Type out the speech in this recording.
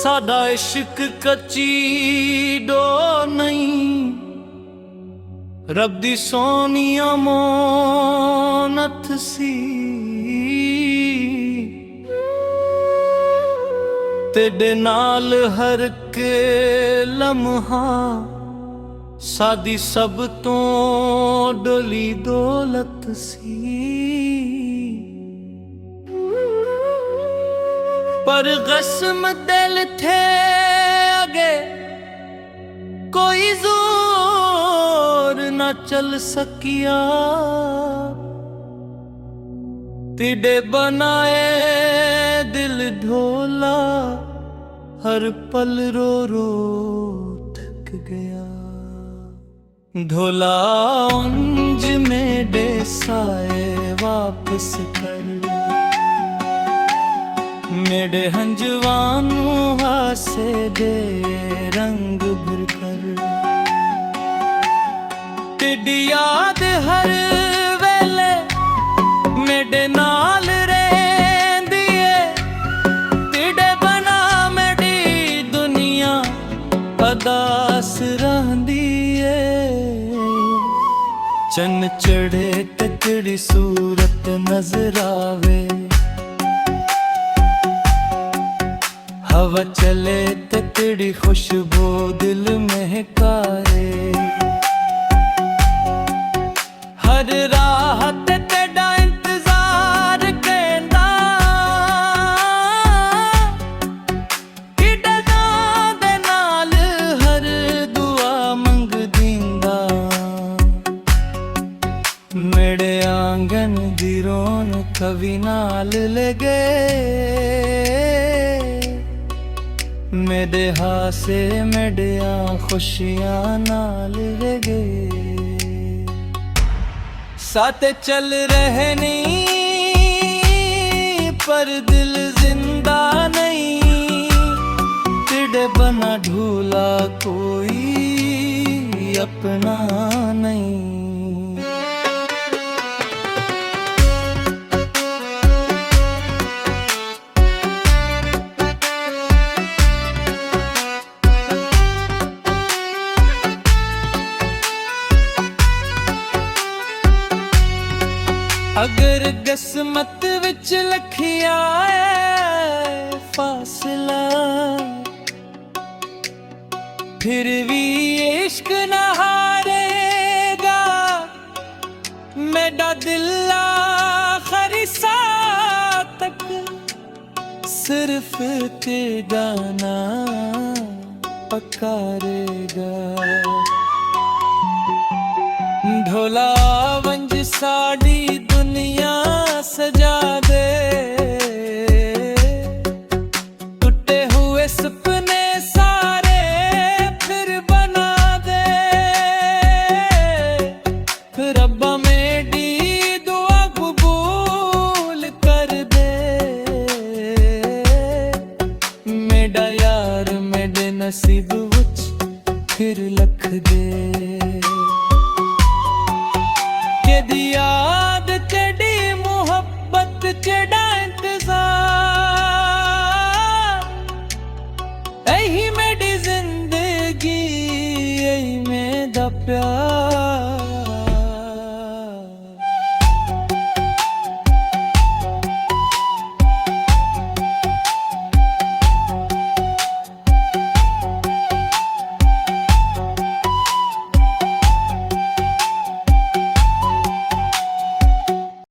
साडा इश्क कच्ची डो नहीं, रब दी सोनी अमानत सी। तेरे नाल हर के लम्हा सादी सब तो डोली दौलत सी। पर कसम दिल थे अगे कोई जोर न चल सकिया, तिडे बनाए दिल ढोला हर पल रो रो थक गया। ढोला उंज में साए वापस कर, मेरे हंजवानू हासे दे रंग भर कर। तेरी याद हर वेले मेरे नाल रहंदी है, तेरे बना मेरी दुनिया अदास रहंदी है। चन चढ़े ते तेरी सूरत नजर आवे, हवा चले ते तेरी खुशबू दिल महकाए। हर राहत तेरा इंतजार कहंदा, किडे दे नाल हर दुआ मंग दींदा। मेरे आंगन दी रौनक कभी नाल लगे, मेरे हासे मेरे खुशियां नाल लगे। साथ चल रहे नहीं पर दिल जिंदा नहीं, तेरे बना ढूला कोई अपना नहीं। अगर किस्मत विच लिखिया है फासला, फिर भी इश्क न हारेगा। मेरा दिल आखिरी सांस तक सिर्फ तेरा नाम पकारेगा। ढोला वंज साड़ी दुनिया सजा दे, टूटे हुए सपने सारे फिर बना दे। फिर रब्बा मेरी दुआ कबूल कर दे, मेरा यार मेरे नसीब विच फिर लख दे। याद चढ़ी मुहब्बत चढ़ी